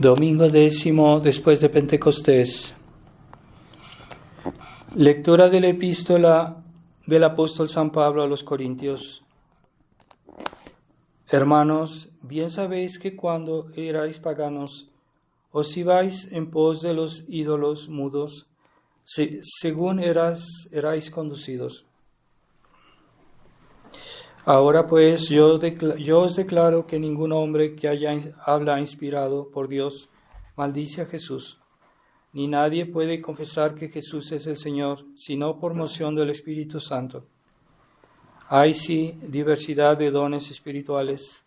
Domingo 10 después de Pentecostés. Lectura de la epístola del apóstol San Pablo a los Corintios. Hermanos, bien sabéis que cuando erais paganos, os ibais en pos de los ídolos mudos, según erais conducidos. Ahora pues yo os declaro que ningún hombre que habla inspirado por Dios maldice a Jesús, ni nadie puede confesar que Jesús es el Señor, sino por moción del Espíritu Santo. Hay sí diversidad de dones espirituales,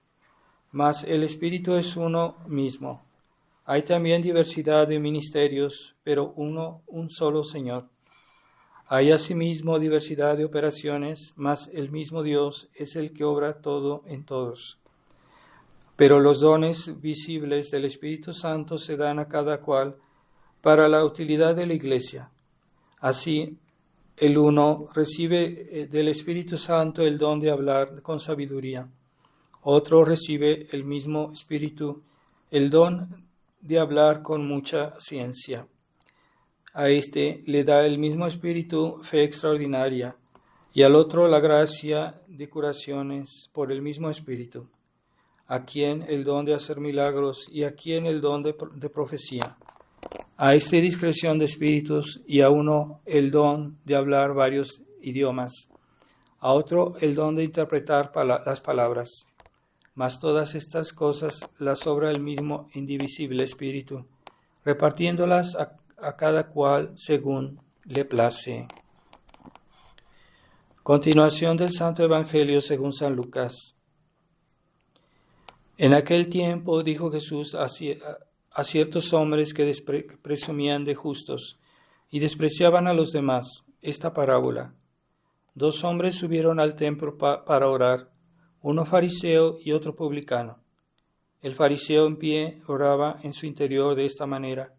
mas el Espíritu es uno mismo. Hay también diversidad de ministerios, pero un solo Señor. Hay asimismo diversidad de operaciones, mas el mismo Dios es el que obra todo en todos. Pero los dones visibles del Espíritu Santo se dan a cada cual para la utilidad de la Iglesia. Así, el uno recibe del Espíritu Santo el don de hablar con sabiduría. Otro recibe el mismo Espíritu, el don de hablar con mucha ciencia. A este le da el mismo Espíritu fe extraordinaria, y al otro la gracia de curaciones por el mismo Espíritu. A quien el don de hacer milagros, y a quien el don de profecía. A este discreción de espíritus, y a uno el don de hablar varios idiomas. A otro el don de interpretar las palabras. Mas todas estas cosas las obra el mismo indivisible Espíritu, repartiéndolas a cada cual según le place. Continuación del Santo Evangelio según San Lucas. En aquel tiempo dijo Jesús a ciertos hombres que presumían de justos y despreciaban a los demás esta parábola. 2 hombres subieron al templo para orar, uno fariseo y otro publicano. El fariseo en pie oraba en su interior de esta manera: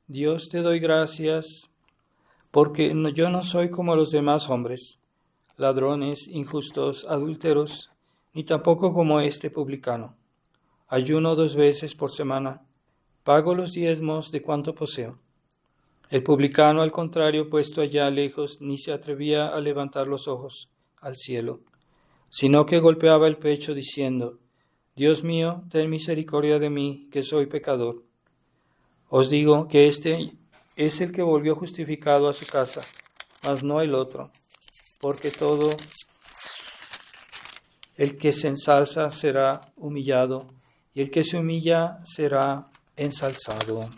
Dios, te doy gracias, porque yo no soy como los demás hombres, ladrones, injustos, adúlteros, ni tampoco como este publicano. Ayuno 2 veces por semana, pago los diezmos de cuanto poseo. El publicano, al contrario, puesto allá lejos, ni se atrevía a levantar los ojos al cielo, sino que golpeaba el pecho diciendo: Dios mío, ten misericordia de mí, que soy pecador. Os digo que este es el que volvió justificado a su casa, mas no el otro, porque todo el que se ensalza será humillado, y el que se humilla será ensalzado.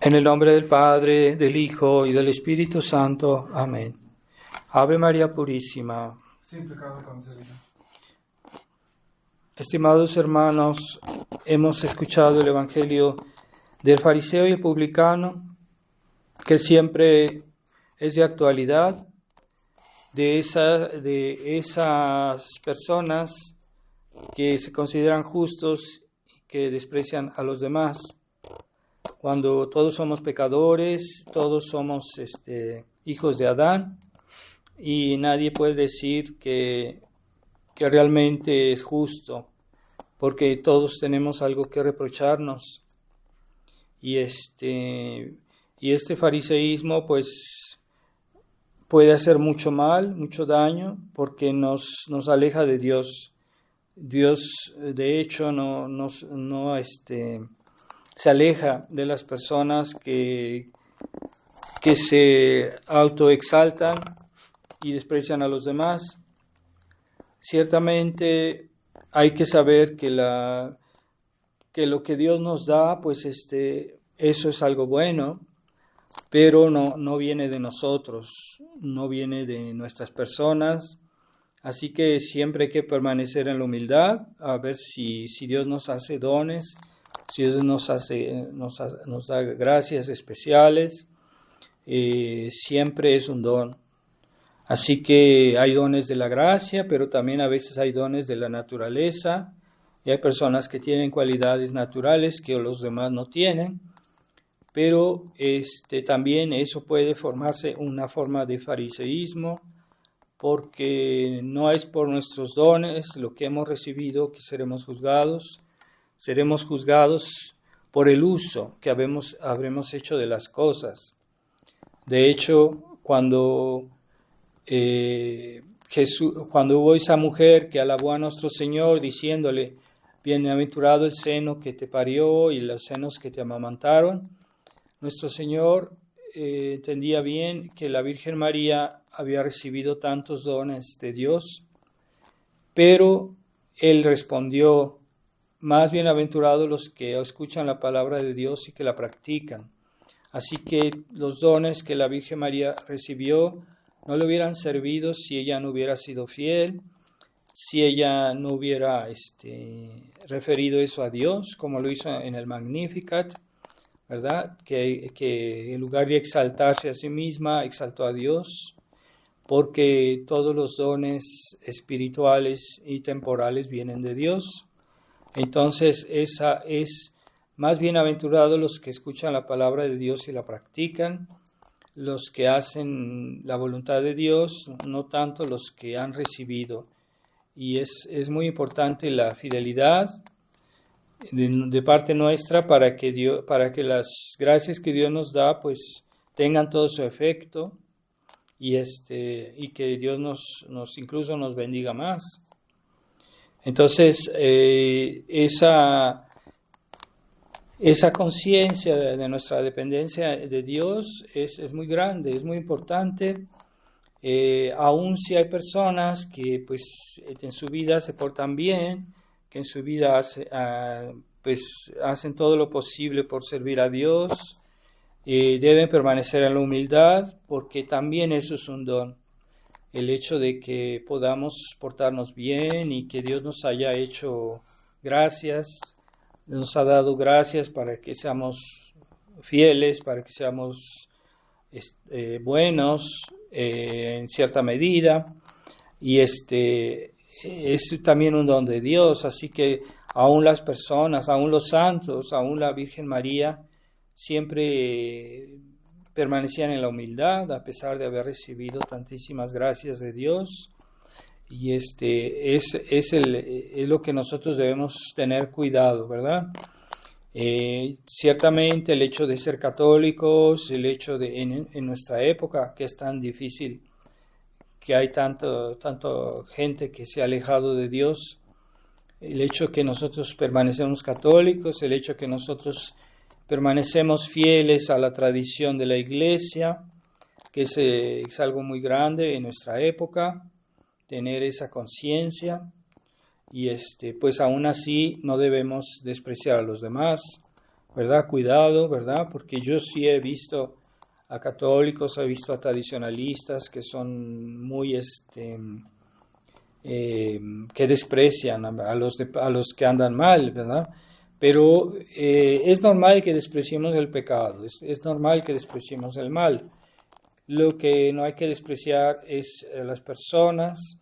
En el nombre del Padre, del Hijo y del Espíritu Santo. Amén. Ave María Purísima. Sin pecado concebida. Estimados hermanos, hemos escuchado el Evangelio del fariseo y el publicano, que siempre es de actualidad, de esas personas que se consideran justos y que desprecian a los demás. Cuando todos somos pecadores, todos somos hijos de Adán, y nadie puede decir que realmente es justo, porque todos tenemos algo que reprocharnos. Y este fariseísmo pues puede hacer mucho mal, mucho daño, porque nos aleja de Dios. Dios, de hecho, se aleja de las personas que se autoexaltan y desprecian a los demás. Ciertamente hay que saber que lo que Dios nos da, pues eso es algo bueno, pero no viene de nosotros, no viene de nuestras personas. Así que siempre hay que permanecer en la humildad, a ver si Dios nos hace dones, si Dios nos da gracias especiales. Siempre es un don. Así que hay dones de la gracia, pero también a veces hay dones de la naturaleza, y hay personas que tienen cualidades naturales que los demás no tienen, pero también eso puede formarse una forma de fariseísmo, porque no es por nuestros dones, lo que hemos recibido, que seremos juzgados por el uso que habremos hecho de las cosas. De hecho, cuando hubo esa mujer que alabó a nuestro Señor diciéndole, bienaventurado el seno que te parió y los senos que te amamantaron, nuestro Señor entendía bien que la Virgen María había recibido tantos dones de Dios, pero Él respondió, más bienaventurados los que escuchan la palabra de Dios y que la practican. Así que los dones que la Virgen María recibió no le hubieran servido si ella no hubiera sido fiel, si ella no hubiera referido eso a Dios, como lo hizo en el Magnificat, ¿verdad? Que en lugar de exaltarse a sí misma, exaltó a Dios, porque todos los dones espirituales y temporales vienen de Dios. Entonces, esa es más bienaventurados los que escuchan la palabra de Dios y la practican, los que hacen la voluntad de Dios, no tanto los que han recibido. Y es muy importante la fidelidad de parte nuestra para que las gracias que Dios nos da pues tengan todo su efecto y que Dios nos incluso nos bendiga más. Entonces esa conciencia de nuestra dependencia de Dios es muy grande, es muy importante. Aun si hay personas que pues en su vida se portan bien, que en su vida hacen todo lo posible por servir a Dios, deben permanecer en la humildad, porque también eso es un don. El hecho de que podamos portarnos bien y que Dios nos haya hecho gracias, nos ha dado gracias para que seamos fieles, para que seamos buenos en cierta medida, y es también un don de Dios. Así que aún las personas, aún los santos, aún la Virgen María siempre permanecían en la humildad a pesar de haber recibido tantísimas gracias de Dios, y es lo que nosotros debemos tener cuidado, ¿verdad? Ciertamente el hecho de ser católicos, el hecho de en nuestra época que es tan difícil, que hay tanto gente que se ha alejado de Dios, el hecho que nosotros permanecemos católicos, el hecho que nosotros permanecemos fieles a la tradición de la Iglesia, que es algo muy grande en nuestra época, tener esa conciencia. Y pues aún así no debemos despreciar a los demás, ¿verdad? Cuidado, ¿verdad? Porque yo sí he visto a católicos, he visto a tradicionalistas que son muy, que desprecian a los que andan mal, ¿verdad? Pero es normal que despreciemos el pecado, es normal que despreciemos el mal. Lo que no hay que despreciar es a las personas,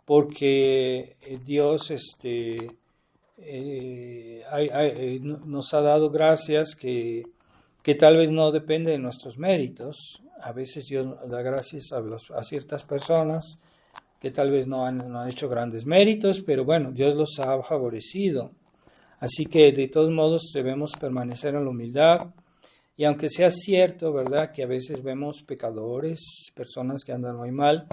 porque Dios nos ha dado gracias que tal vez no depende de nuestros méritos. A veces Dios da gracias a ciertas personas que tal vez no han hecho grandes méritos, pero bueno, Dios los ha favorecido. Así que de todos modos debemos permanecer en la humildad. Y aunque sea cierto, ¿verdad?, que a veces vemos pecadores, personas que andan muy mal,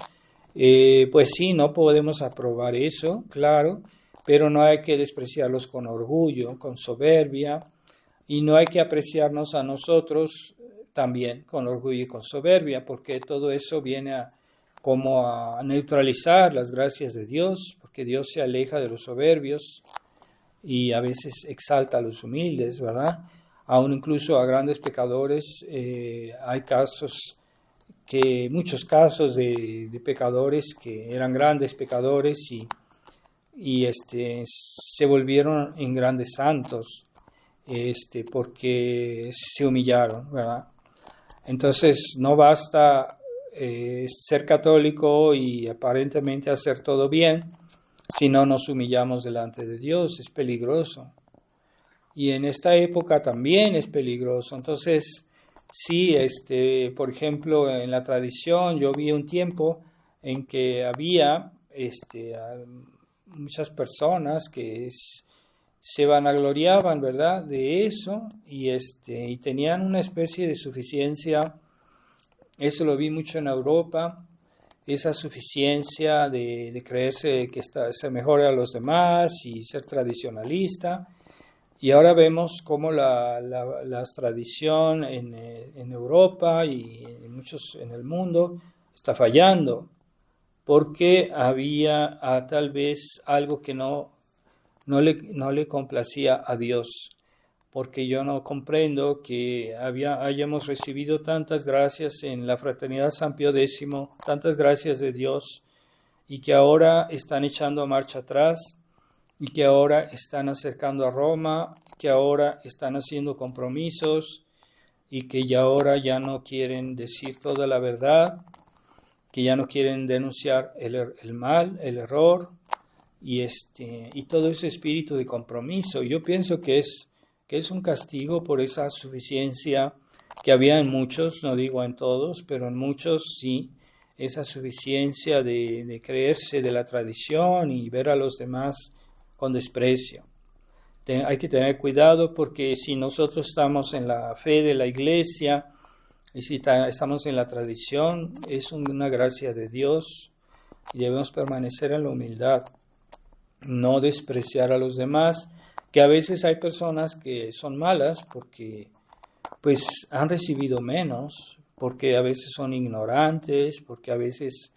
pues sí, no podemos aprobar eso, claro, pero no hay que despreciarlos con orgullo, con soberbia, y no hay que apreciarnos a nosotros también con orgullo y con soberbia, porque todo eso viene como a neutralizar las gracias de Dios, porque Dios se aleja de los soberbios y a veces exalta a los humildes, ¿verdad? Aún incluso a grandes pecadores. Hay muchos casos de pecadores que eran grandes pecadores y se volvieron en grandes santos, porque se humillaron, ¿verdad? Entonces no basta ser católico y aparentemente hacer todo bien si no nos humillamos delante de Dios. Es peligroso. Y en esta época también es peligroso. Entonces, sí, por ejemplo, en la tradición yo vi un tiempo en que había muchas personas que se vanagloriaban, ¿verdad?, de eso y tenían una especie de suficiencia. Eso lo vi mucho en Europa, esa suficiencia de creerse que se mejora a los demás y ser tradicionalista. Y ahora vemos cómo la tradición en Europa y en el mundo está fallando, porque había tal vez algo que no le complacía a Dios, porque yo no comprendo que hayamos recibido tantas gracias en la Fraternidad San Pío X, tantas gracias de Dios, y que ahora están echando marcha atrás, y que ahora están acercando a Roma, que ahora están haciendo compromisos, y que ya ahora ya no quieren decir toda la verdad, que ya no quieren denunciar el mal, el error, y todo ese espíritu de compromiso. Yo pienso que es un castigo por esa suficiencia que había en muchos, no digo en todos, pero en muchos sí, esa suficiencia de creerse de la tradición y ver a los demás con desprecio. Hay que tener cuidado, porque si nosotros estamos en la fe de la Iglesia y si estamos en la tradición, es una gracia de Dios y debemos permanecer en la humildad, no despreciar a los demás, que a veces hay personas que son malas porque pues han recibido menos, porque a veces son ignorantes, porque a veces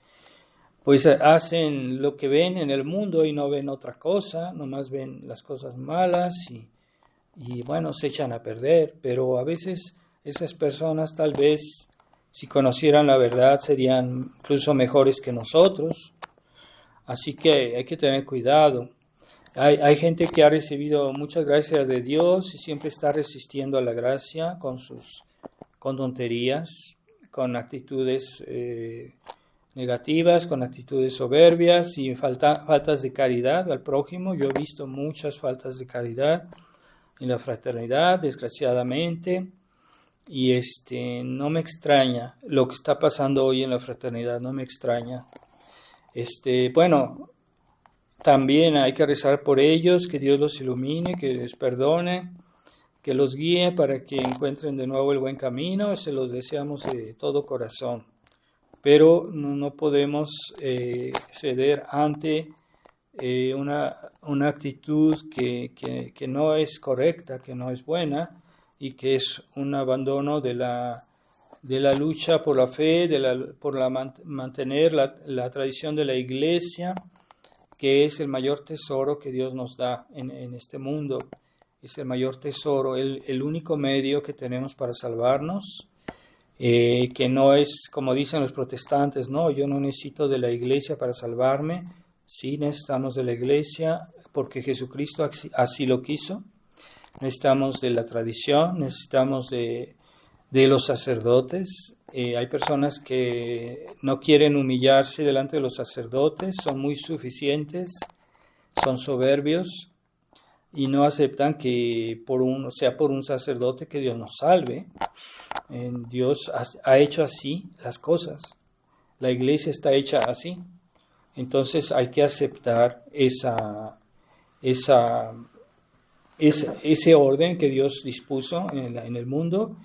pues hacen lo que ven en el mundo y no ven otra cosa, nomás ven las cosas malas y bueno, se echan a perder. Pero a veces esas personas tal vez, si conocieran la verdad, serían incluso mejores que nosotros. Así que hay que tener cuidado. Hay gente que ha recibido muchas gracias de Dios y siempre está resistiendo a la gracia con tonterías, con actitudes negativas, con actitudes soberbias y faltas de caridad al prójimo. Yo he visto muchas faltas de caridad en la fraternidad, desgraciadamente, y no me extraña lo que está pasando hoy en la fraternidad, no me extraña. Bueno, también hay que rezar por ellos, que Dios los ilumine, que les perdone, que los guíe para que encuentren de nuevo el buen camino. Se los deseamos de todo corazón. Pero no podemos ceder ante una actitud que no es correcta, que no es buena, y que es un abandono de la lucha por la fe, mantener la tradición de la Iglesia, que es el mayor tesoro que Dios nos da en este mundo. Es el mayor tesoro, el único medio que tenemos para salvarnos. Que no es como dicen los protestantes, no, yo no necesito de la Iglesia para salvarme. Sí, necesitamos de la Iglesia porque Jesucristo así lo quiso. Necesitamos de la tradición, necesitamos de los sacerdotes. Hay personas que no quieren humillarse delante de los sacerdotes, son muy suficientes, son soberbios y no aceptan que sea por un sacerdote que Dios nos salve. Dios ha hecho así las cosas. La Iglesia está hecha así. Entonces hay que aceptar ese orden que Dios dispuso en el mundo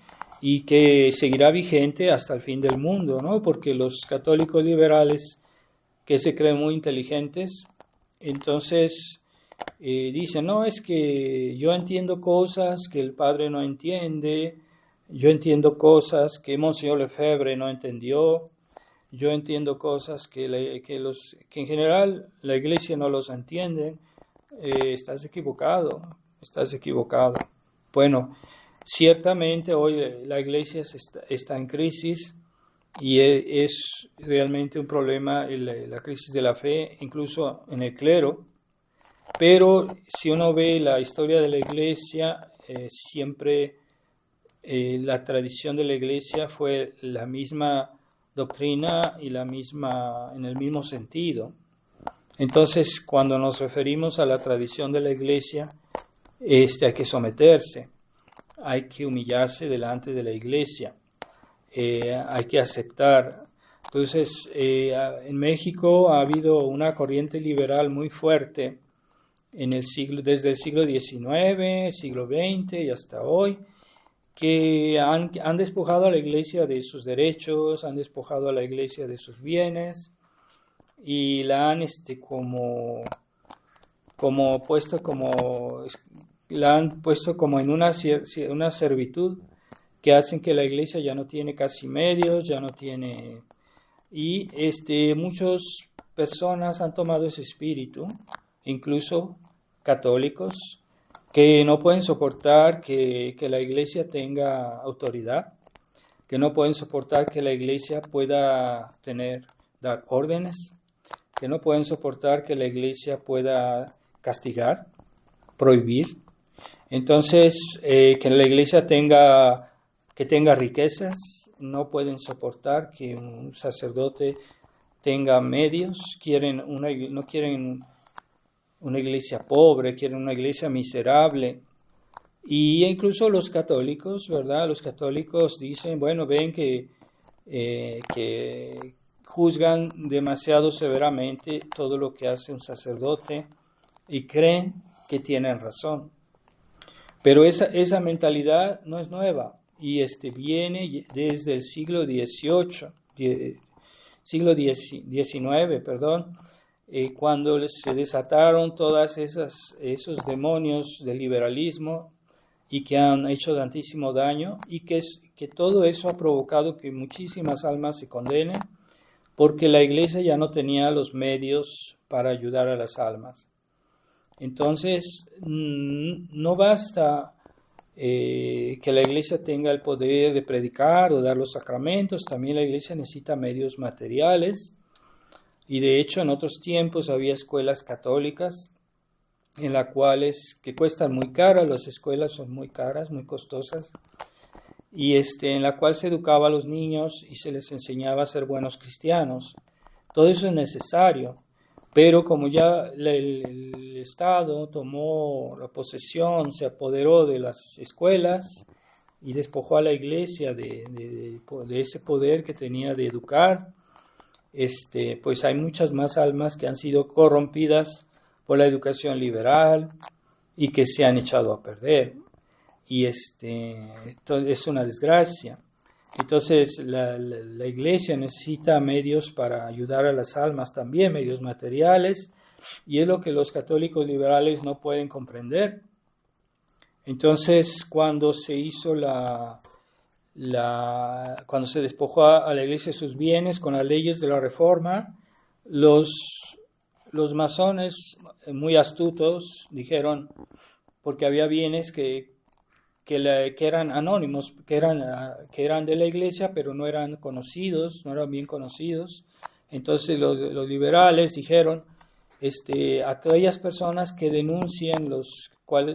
y que seguirá vigente hasta el fin del mundo, ¿no? Porque los católicos liberales, que se creen muy inteligentes, entonces dicen, no, es que yo entiendo cosas que el Padre no entiende, yo entiendo cosas que Monseñor Lefebvre no entendió, yo entiendo cosas que en general la Iglesia no los entiende. Estás equivocado. Bueno, ciertamente hoy la Iglesia está en crisis y es realmente un problema la crisis de la fe, incluso en el clero. Pero si uno ve la historia de la Iglesia, siempre la tradición de la Iglesia fue la misma doctrina y en el mismo sentido. Entonces, cuando nos referimos a la tradición de la Iglesia, hay que someterse, hay que humillarse delante de la Iglesia, hay que aceptar Entonces, en México ha habido una corriente liberal muy fuerte desde el siglo XIX, siglo XX y hasta hoy, que han despojado a la Iglesia de sus derechos, han despojado a la Iglesia de sus bienes y la han puesto como en una servitud que hacen que la Iglesia ya no tiene casi medios, ya no tiene. Y muchas personas han tomado ese espíritu, incluso católicos, que no pueden soportar que la Iglesia tenga autoridad, que no pueden soportar que la Iglesia pueda dar órdenes, que no pueden soportar que la Iglesia pueda castigar, prohibir. Entonces, que la Iglesia tenga riquezas, no pueden soportar que un sacerdote tenga medios, no quieren una iglesia pobre, quieren una iglesia miserable. Y incluso los católicos, ¿verdad? Los católicos dicen, bueno, ven que juzgan demasiado severamente todo lo que hace un sacerdote y creen que tienen razón. Pero esa mentalidad no es nueva. Y viene desde el siglo XIX, cuando se desataron todos esos demonios del liberalismo y que han hecho tantísimo daño, y que todo eso ha provocado que muchísimas almas se condenen, porque la Iglesia ya no tenía los medios para ayudar a las almas. Entonces, no basta que la Iglesia tenga el poder de predicar o dar los sacramentos, también la Iglesia necesita medios materiales. Y de hecho en otros tiempos había escuelas católicas en las cuales, que cuestan muy caras, las escuelas son muy caras, muy costosas, y en la cual se educaba a los niños y se les enseñaba a ser buenos cristianos. Todo eso es necesario, pero como ya el Estado tomó la posesión, se apoderó de las escuelas y despojó a la Iglesia de ese poder que tenía de educar, pues hay muchas más almas que han sido corrompidas por la educación liberal y que se han echado a perder. Y esto es una desgracia. Entonces la Iglesia necesita medios para ayudar a las almas también, medios materiales, y es lo que los católicos liberales no pueden comprender. Entonces, cuando se hizo cuando se despojó a la Iglesia de sus bienes con las leyes de la Reforma, los masones muy astutos dijeron, porque había bienes que eran anónimos, que eran de la Iglesia, pero no eran conocidos, no eran bien conocidos. Entonces los liberales dijeron, aquellas personas que denuncien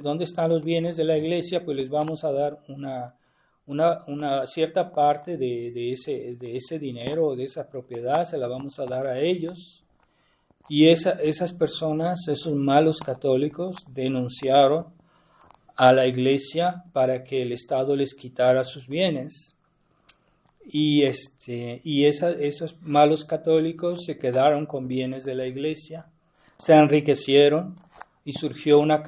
dónde están los bienes de la Iglesia, pues les vamos a dar una cierta parte de ese dinero o de esa propiedad, se la vamos a dar a ellos. Y esas personas, esos malos católicos, denunciaron a la Iglesia para que el Estado les quitara sus bienes. Y esos malos católicos se quedaron con bienes de la Iglesia, se enriquecieron y surgió una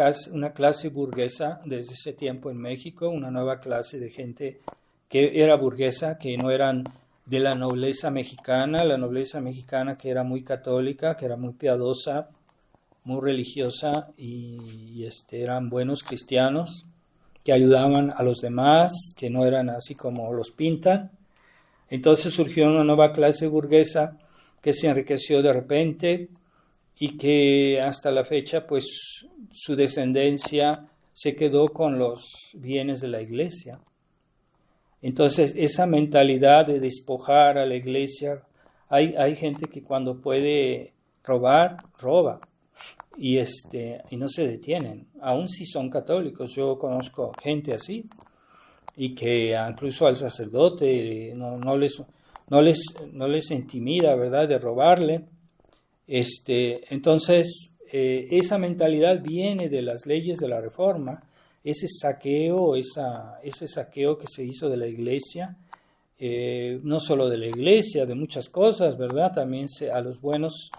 clase burguesa desde ese tiempo en México, una nueva clase de gente que era burguesa, que no eran de la nobleza mexicana que era muy católica, que era muy piadosa, muy religiosa y eran buenos cristianos que ayudaban a los demás, que no eran así como los pintan. Entonces surgió una nueva clase burguesa que se enriqueció de repente y que hasta la fecha pues su descendencia se quedó con los bienes de la Iglesia. Entonces esa mentalidad de despojar a la Iglesia, hay gente que cuando puede robar, roba. Y no se detienen, aun si son católicos. Yo conozco gente así, y que incluso al sacerdote no les intimida, ¿verdad?, de robarle. Entonces, esa mentalidad viene de las leyes de la Reforma, ese saqueo que se hizo de la Iglesia, no solo de la iglesia, de muchas cosas, ¿verdad? También a los buenos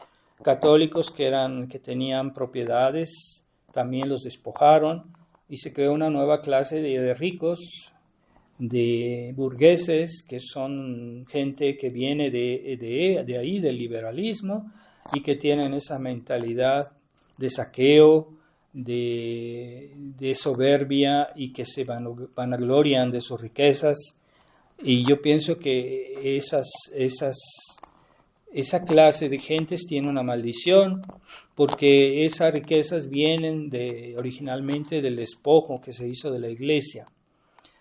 católicos que tenían propiedades, también los despojaron y se creó una nueva clase de ricos, de burgueses, que son gente que viene de ahí, del liberalismo, y que tienen esa mentalidad de saqueo, de soberbia, y que se vanaglorian de sus riquezas. Y yo pienso que esa clase de gentes tiene una maldición, porque esas riquezas vienen originalmente del despojo que se hizo de la iglesia.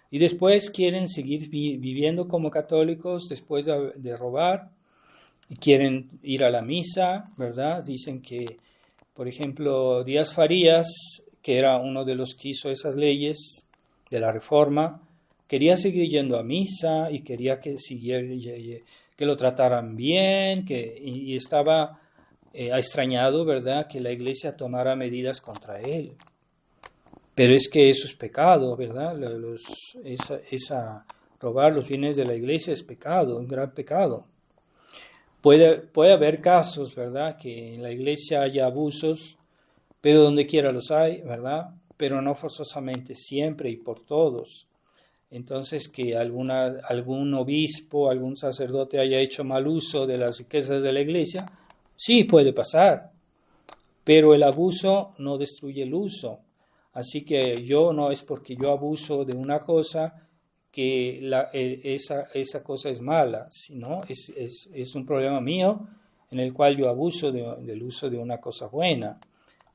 Y después quieren seguir viviendo como católicos después de robar, y quieren ir a la misa, ¿verdad? Dicen que, por ejemplo, Díaz Farías, que era uno de los que hizo esas leyes de la Reforma, quería seguir yendo a misa y quería que lo trataran bien, y estaba extrañado, ¿verdad?, que la iglesia tomara medidas contra él. Pero es que eso es pecado, ¿verdad? Robar los bienes de la iglesia es pecado, un gran pecado. Puede haber casos, ¿verdad?, que en la iglesia haya abusos, pero donde quiera los hay, ¿verdad? Pero no forzosamente siempre y por todos. Entonces, que algún obispo, algún sacerdote haya hecho mal uso de las riquezas de la iglesia, sí puede pasar, pero el abuso no destruye el uso. Así que no es porque yo abuso de una cosa que esa cosa es mala, sino es un problema mío en el cual yo abuso del uso de una cosa buena.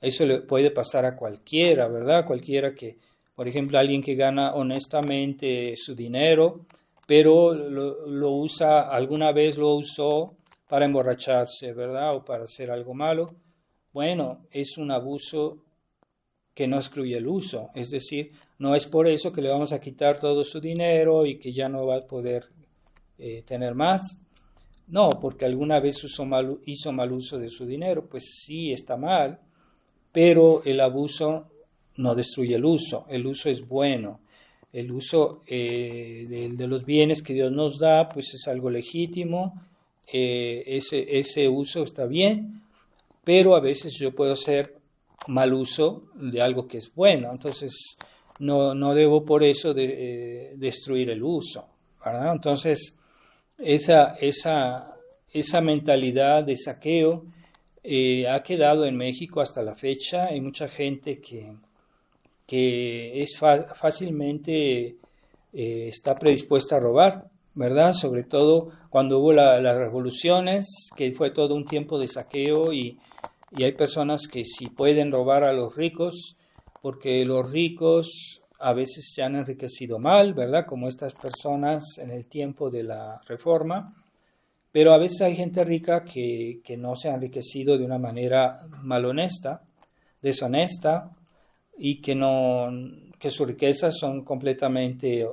Eso le puede pasar a cualquiera, ¿verdad? Cualquiera que, por ejemplo, alguien que gana honestamente su dinero, pero alguna vez lo usó para emborracharse, ¿verdad? O para hacer algo malo. Bueno, es un abuso que no excluye el uso, es decir, no es por eso que le vamos a quitar todo su dinero y que ya no va a poder tener más. No, porque alguna vez hizo mal uso de su dinero, pues sí está mal, pero el abuso no destruye el uso es bueno. El uso de los bienes que Dios nos da, pues es algo legítimo, ese uso está bien, pero a veces yo puedo hacer mal uso de algo que es bueno, entonces no debo por eso destruir el uso, ¿verdad? Entonces esa mentalidad de saqueo ha quedado en México hasta la fecha. Hay mucha gente que es fácilmente está predispuesta a robar, ¿verdad? Sobre todo cuando hubo las revoluciones, que fue todo un tiempo de saqueo, y hay personas que sí pueden robar a los ricos, porque los ricos a veces se han enriquecido mal, ¿verdad? Como estas personas en el tiempo de la Reforma, pero a veces hay gente rica que no se ha enriquecido de una manera malhonesta, deshonesta, y que sus riquezas son completamente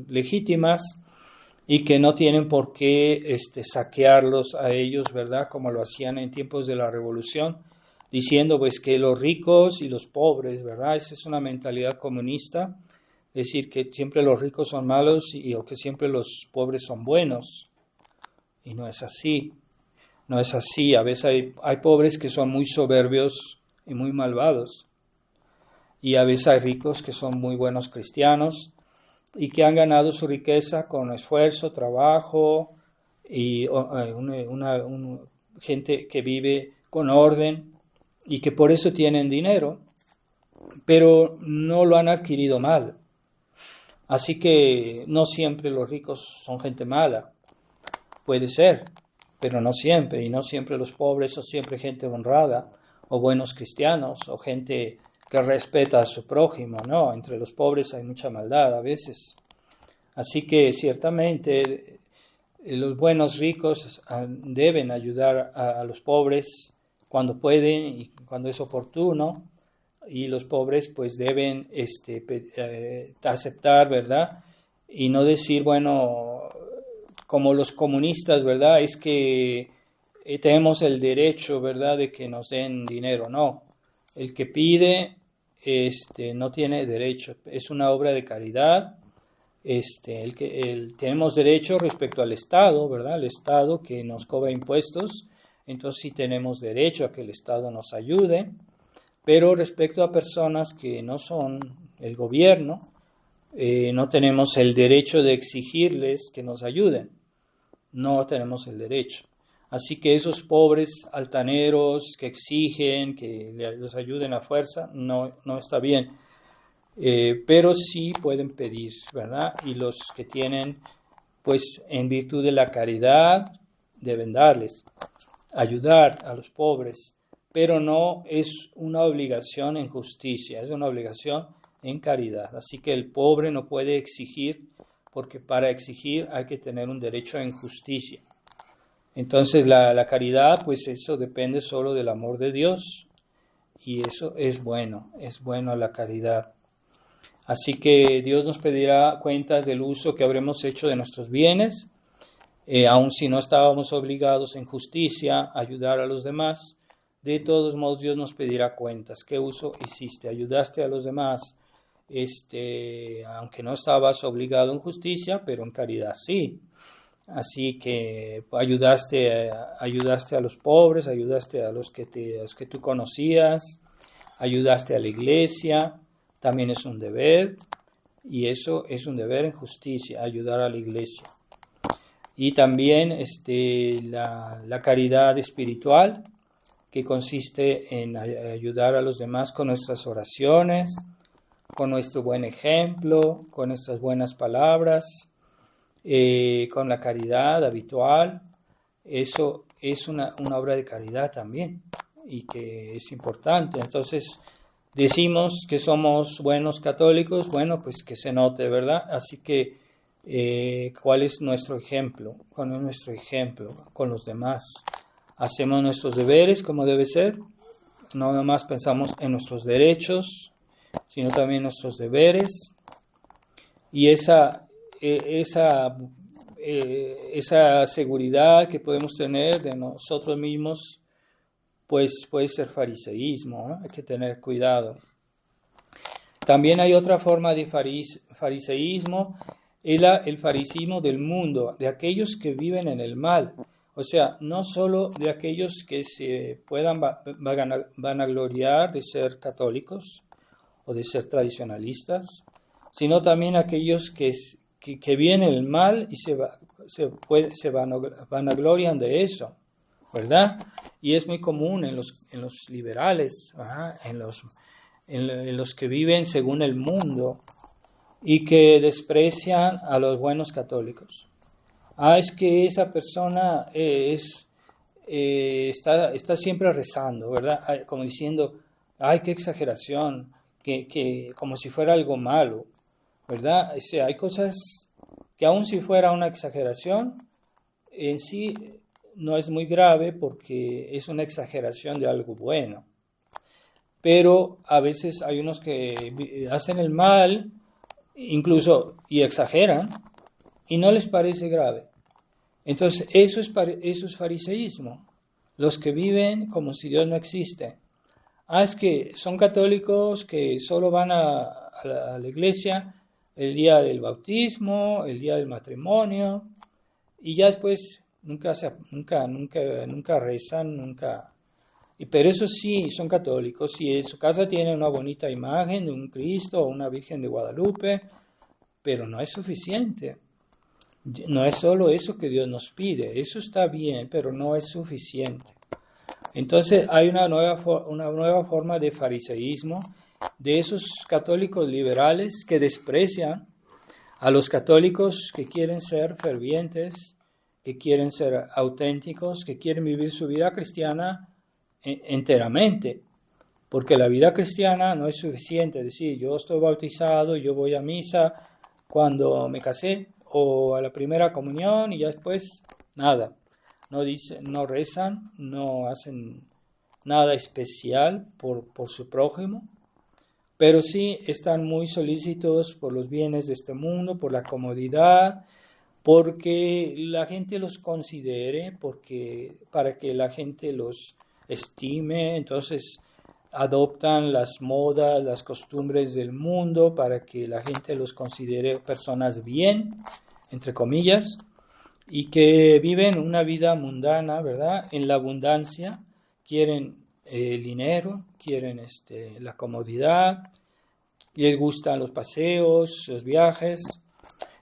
legítimas, y que no tienen por qué saquearlos a ellos, ¿verdad? Como lo hacían en tiempos de la Revolución, diciendo pues que los ricos y los pobres, ¿verdad? Esa es una mentalidad comunista, decir que siempre los ricos son malos o que siempre los pobres son buenos. Y no es así. No es así. A veces hay pobres que son muy soberbios y muy malvados. Y a veces hay ricos que son muy buenos cristianos y que han ganado su riqueza con esfuerzo, trabajo, y gente que vive con orden y que por eso tienen dinero, pero no lo han adquirido mal. Así que no siempre los ricos son gente mala. Puede ser, pero no siempre. Y no siempre los pobres son siempre gente honrada, o buenos cristianos, o gente que respeta a su prójimo. No, entre los pobres hay mucha maldad a veces. Así que ciertamente los buenos ricos deben ayudar a los pobres cuando pueden y cuando es oportuno, y los pobres pues deben aceptar, ¿verdad? Y no decir, bueno, como los comunistas, ¿verdad? Es que tenemos el derecho, ¿verdad?, de que nos den dinero. No, el que pide no tiene derecho. Es una obra de caridad, Tenemos derecho respecto al Estado, ¿verdad? El Estado que nos cobra impuestos, entonces sí tenemos derecho a que el Estado nos ayude, pero respecto a personas que no son el gobierno, no tenemos el derecho de exigirles que nos ayuden, no tenemos el derecho. Así que esos pobres altaneros que exigen que los ayuden a fuerza, no está bien. Pero sí pueden pedir, ¿verdad? Y los que tienen, pues en virtud de la caridad, deben darles, ayudar a los pobres, pero no es una obligación en justicia, es una obligación en caridad. Así que el pobre no puede exigir, porque para exigir hay que tener un derecho en justicia. Entonces la caridad, pues eso depende solo del amor de Dios, y eso es bueno la caridad. Así que Dios nos pedirá cuentas del uso que habremos hecho de nuestros bienes, aun si no estábamos obligados en justicia a ayudar a los demás. De todos modos Dios nos pedirá cuentas. ¿Qué uso hiciste? ¿Ayudaste a los demás? Aunque no estabas obligado en justicia, pero en caridad sí. Así que ayudaste a los pobres, ayudaste a los que tú conocías, ayudaste a la iglesia, también es un deber, y eso es un deber en justicia, ayudar a la iglesia. Y también la caridad espiritual, que consiste en ayudar a los demás con nuestras oraciones, con nuestro buen ejemplo, con nuestras buenas palabras, con la caridad habitual. Eso es una obra de caridad también, y que es importante. Entonces, decimos que somos buenos católicos, bueno, pues que se note, ¿verdad? Así que, ¿cuál es nuestro ejemplo? ¿Cuál es nuestro ejemplo con los demás? Hacemos nuestros deberes como debe ser, no nada más pensamos en nuestros derechos, sino también en nuestros deberes, y esa seguridad que podemos tener de nosotros mismos, pues puede ser fariseísmo, ¿no? Hay que tener cuidado. También hay otra forma de fariseísmo, el fariseísmo del mundo, de aquellos que viven en el mal. O sea, no solo de aquellos que se puedan vanagloriar de ser católicos o de ser tradicionalistas, sino también aquellos que viven en el mal y se vanaglorian de eso, ¿verdad? Y es muy común en los liberales, en los que viven según el mundo y que desprecian a los buenos católicos. Es que esa persona está siempre rezando, ¿verdad? Como diciendo, qué exageración, que como si fuera algo malo, ¿verdad? O sea, hay cosas que aun si fuera una exageración, en sí no es muy grave porque es una exageración de algo bueno. Pero a veces hay unos que hacen el mal, incluso, y exageran, y no les parece grave. Entonces, eso es fariseísmo. Los que viven como si Dios no existe. Es que son católicos que solo van a la iglesia el día del bautismo, el día del matrimonio, y ya después nunca rezan, nunca. Pero eso sí, son católicos. Si en su casa tienen una bonita imagen de un Cristo o una Virgen de Guadalupe, pero no es suficiente. No es solo eso que Dios nos pide, eso está bien, pero no es suficiente. Entonces hay una nueva forma de fariseísmo, de esos católicos liberales que desprecian a los católicos que quieren ser fervientes, que quieren ser auténticos, que quieren vivir su vida cristiana enteramente. Porque la vida cristiana no es suficiente, es decir, yo estoy bautizado, yo voy a misa cuando me casé, o a la primera comunión y ya después nada. No rezan, no hacen nada especial por su prójimo, pero sí están muy solícitos por los bienes de este mundo, por la comodidad, porque la gente los considere, para que la gente los estime. Entonces adoptan las modas, las costumbres del mundo para que la gente los considere personas bien, entre comillas, y que viven una vida mundana, ¿verdad? En la abundancia, quieren el dinero, quieren la comodidad, les gustan los paseos, los viajes.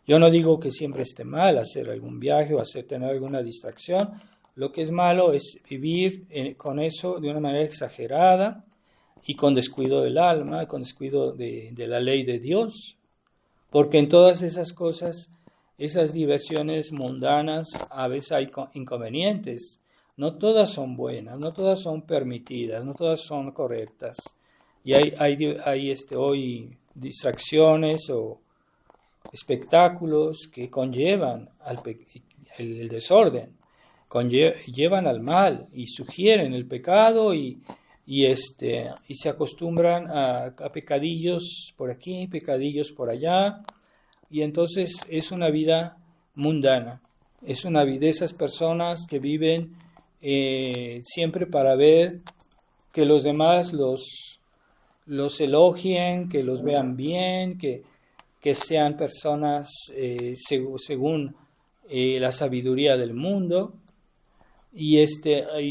Yo no digo que siempre esté mal hacer algún viaje o tener alguna distracción. Lo que es malo es vivir con eso de una manera exagerada y con descuido del alma, con descuido de la ley de Dios. Porque en todas esas cosas, esas diversiones mundanas, a veces hay inconvenientes. No todas son buenas, no todas son permitidas, no todas son correctas. Y hay hoy distracciones o espectáculos que conllevan el desorden, llevan al mal y sugieren el pecado y se acostumbran a pecadillos por aquí, pecadillos por allá, y entonces es una vida mundana, es una vida de esas personas que viven siempre para ver que los demás los elogien, que los vean bien, que sean personas según la sabiduría del mundo, y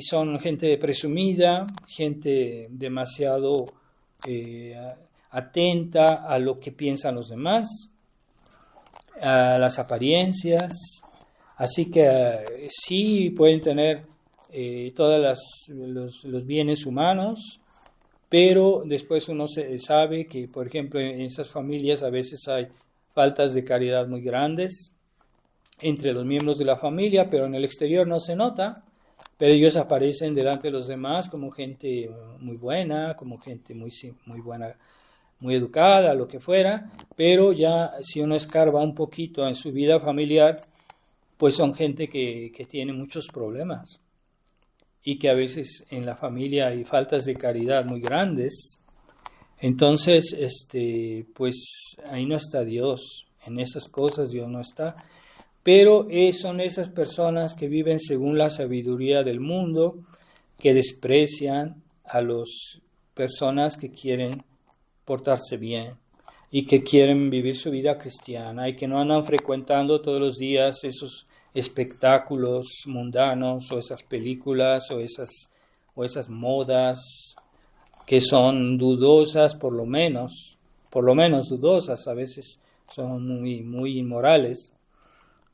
son gente presumida, gente demasiado atenta a lo que piensan los demás, a las apariencias. Así que sí pueden tener todos los bienes humanos, pero después uno sabe que, por ejemplo, en esas familias a veces hay faltas de caridad muy grandes entre los miembros de la familia, pero en el exterior no se nota, pero ellos aparecen delante de los demás como gente muy buena, como gente muy buena, muy educada, lo que fuera, pero ya si uno escarba un poquito en su vida familiar, pues son gente que tiene muchos problemas. Y que a veces en la familia hay faltas de caridad muy grandes. Entonces, pues ahí no está Dios. En esas cosas Dios no está. Pero son esas personas que viven según la sabiduría del mundo, que desprecian a las personas que quieren portarse bien y que quieren vivir su vida cristiana y que no andan frecuentando todos los días esos espectáculos mundanos o esas películas o esas modas que son dudosas, por lo menos dudosas, a veces son muy inmorales,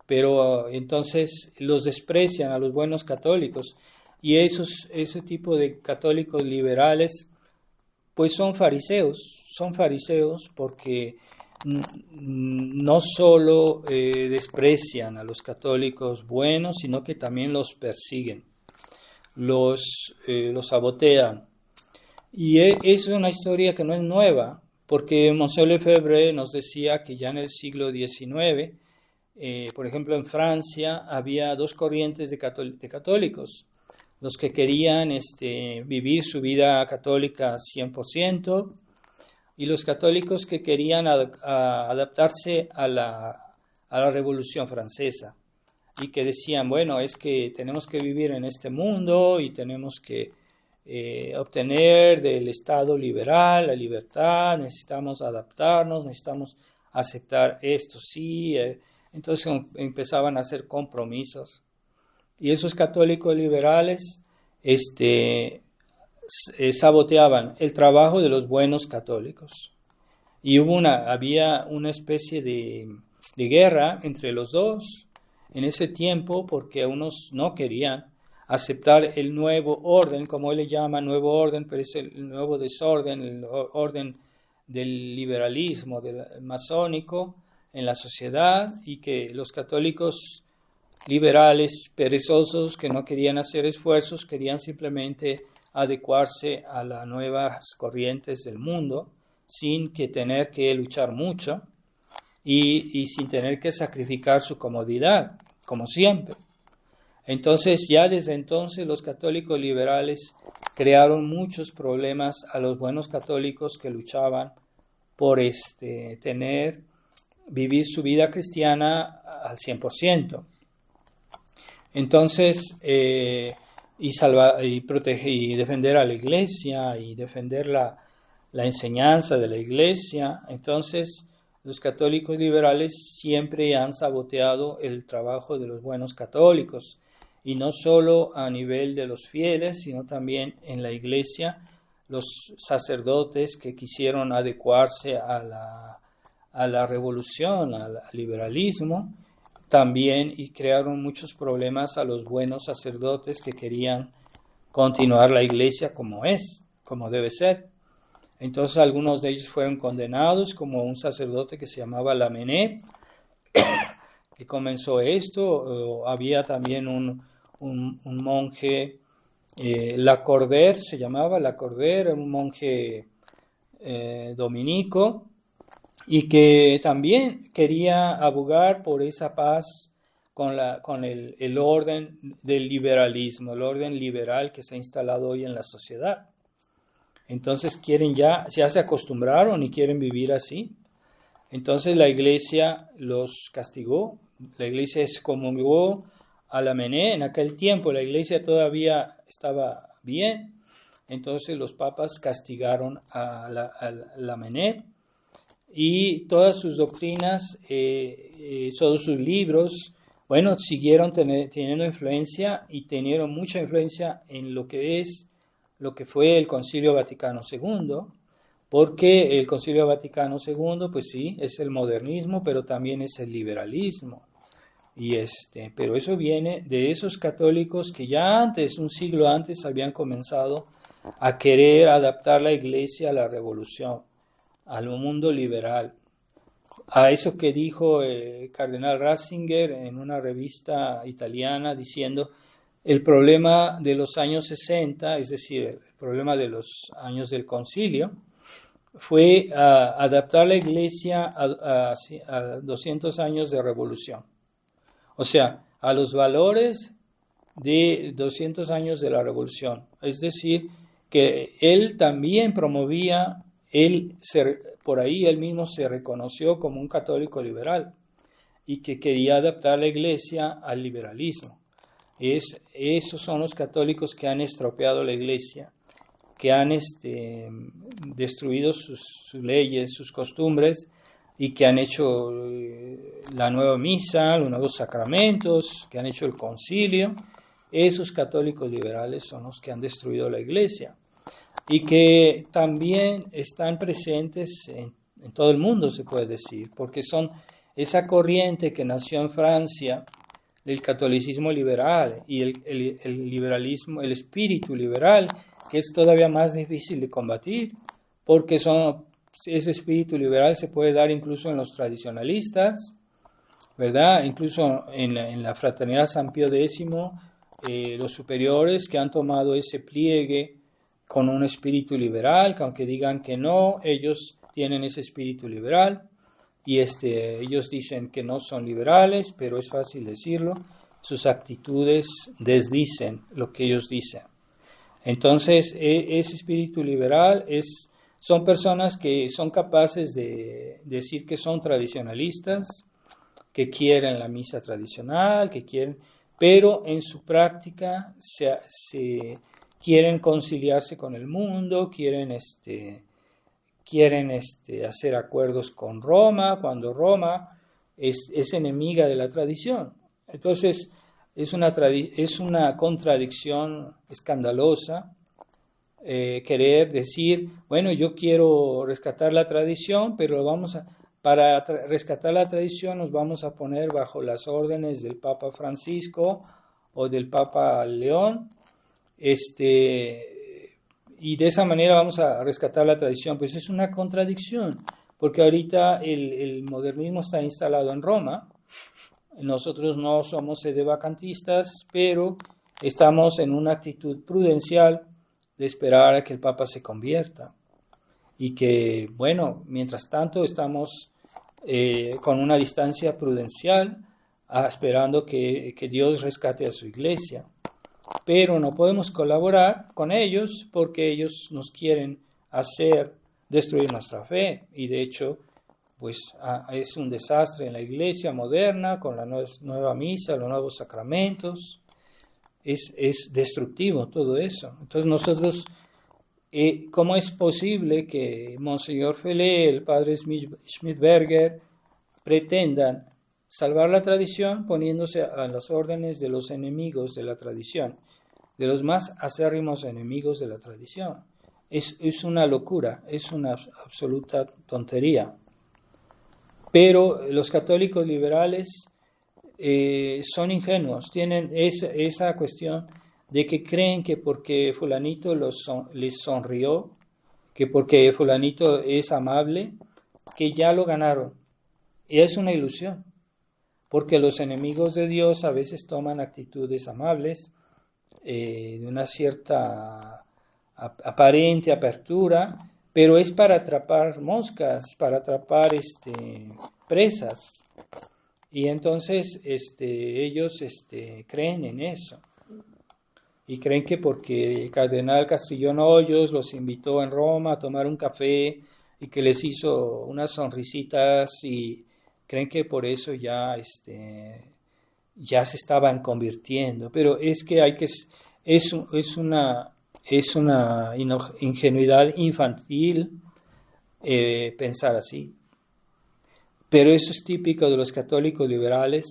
pero entonces los desprecian a los buenos católicos, y ese tipo de católicos liberales pues son fariseos porque no solo desprecian a los católicos buenos, sino que también los persiguen, los sabotean. Y es una historia que no es nueva, porque Monsieur Lefebvre nos decía que ya en el siglo XIX, por ejemplo en Francia, había dos corrientes de católicos, los que querían vivir su vida católica 100%, y los católicos que querían adaptarse a la Revolución Francesa y que decían, bueno, es que tenemos que vivir en este mundo y tenemos que obtener del Estado liberal la libertad, necesitamos adaptarnos, necesitamos aceptar esto, sí. Entonces empezaban a hacer compromisos. Y esos católicos liberales saboteaban el trabajo de los buenos católicos. Y había una especie de guerra entre los dos en ese tiempo, porque unos no querían aceptar el nuevo orden, como él le llama nuevo orden, pero es el nuevo desorden, el orden del liberalismo, del masónico en la sociedad, y que los católicos liberales perezosos que no querían hacer esfuerzos, querían simplemente adecuarse a las nuevas corrientes del mundo sin que tener que luchar mucho y sin tener que sacrificar su comodidad, como siempre. Entonces, ya desde entonces los católicos liberales crearon muchos problemas a los buenos católicos que luchaban por vivir su vida cristiana al 100%. Entonces, y proteger y defender a la iglesia y defender la enseñanza de la iglesia. Entonces, los católicos liberales siempre han saboteado el trabajo de los buenos católicos, y no solo a nivel de los fieles, sino también en la iglesia, los sacerdotes que quisieron adecuarse a la revolución, al liberalismo, también, y crearon muchos problemas a los buenos sacerdotes que querían continuar la iglesia como es, como debe ser. Entonces algunos de ellos fueron condenados, como un sacerdote que se llamaba Lamennais, que comenzó esto. Había también un monje, Lacordaire se llamaba, Lacordaire, un monje dominico, y que también quería abogar por esa paz con el orden del liberalismo, el orden liberal que se ha instalado hoy en la sociedad. Entonces ya se acostumbraron y quieren vivir así. Entonces la iglesia los castigó, la iglesia excomulgó a Lamennais. En aquel tiempo la iglesia todavía estaba bien, entonces los papas castigaron a Lamennais, y todas sus doctrinas, todos sus libros, bueno, siguieron teniendo influencia, y tenieron mucha influencia en lo que fue el Concilio Vaticano II, porque el Concilio Vaticano II, pues sí, es el modernismo, pero también es el liberalismo. Pero eso viene de esos católicos que ya antes, un siglo antes, habían comenzado a querer adaptar la iglesia a la revolución, al mundo liberal. A eso que dijo el cardenal Ratzinger en una revista italiana, diciendo: el problema de los años 60, es decir, el problema de los años del concilio, fue adaptar la iglesia a 200 años de revolución. O sea, a los valores de 200 años de la revolución. Es decir, que él también promovía, por ahí él mismo se reconoció como un católico liberal, y que quería adaptar la iglesia al liberalismo. Esos son los católicos que han estropeado la iglesia, que han destruido sus leyes, sus costumbres, y que han hecho la nueva misa, los nuevos sacramentos, que han hecho el concilio. Esos católicos liberales son los que han destruido la iglesia, y que también están presentes en todo el mundo, se puede decir, porque son esa corriente que nació en Francia del catolicismo liberal, y el liberalismo, el espíritu liberal, que es todavía más difícil de combatir, porque ese espíritu liberal se puede dar incluso en los tradicionalistas, ¿verdad? Incluso en la Fraternidad San Pío X, los superiores que han tomado ese pliegue con un espíritu liberal, que aunque digan que no, ellos tienen ese espíritu liberal, y ellos dicen que no son liberales, pero es fácil decirlo, sus actitudes desdicen lo que ellos dicen. Entonces, ese espíritu liberal son personas que son capaces de decir que son tradicionalistas, que quieren la misa tradicional, pero en su práctica se quieren conciliarse con el mundo, quieren hacer acuerdos con Roma, cuando Roma es enemiga de la tradición. Entonces, es una contradicción escandalosa querer decir, bueno, yo quiero rescatar la tradición, pero para rescatar la tradición nos vamos a poner bajo las órdenes del Papa Francisco o del Papa León, y de esa manera vamos a rescatar la tradición. Pues es una contradicción, porque ahorita el modernismo está instalado en Roma. Nosotros no somos sedevacantistas, pero estamos en una actitud prudencial de esperar a que el Papa se convierta. Y que, bueno, mientras tanto estamos con una distancia prudencial, esperando que Dios rescate a su iglesia. Pero no podemos colaborar con ellos porque ellos nos quieren destruir nuestra fe. Y de hecho, pues es un desastre en la iglesia moderna, con la nueva misa, los nuevos sacramentos. es destructivo todo eso. Entonces nosotros, ¿cómo es posible que Monseñor Felé, el padre Schmidberger, pretendan salvar la tradición poniéndose a las órdenes de los enemigos de la tradición, de los más acérrimos enemigos de la tradición? Es una locura, es una absoluta tontería. Pero los católicos liberales son ingenuos, tienen esa cuestión de que creen que porque fulanito les sonrió, que porque fulanito es amable, que ya lo ganaron. Y es una ilusión, porque los enemigos de Dios a veces toman actitudes amables, de una cierta aparente apertura, pero es para atrapar moscas, para atrapar presas. Y entonces ellos creen en eso. Y creen que porque el cardenal Castrillón Hoyos los invitó en Roma a tomar un café y que les hizo unas sonrisitas, y creen que por eso ya se estaban convirtiendo. Pero es que es una ingenuidad infantil pensar así. Pero eso es típico de los católicos liberales,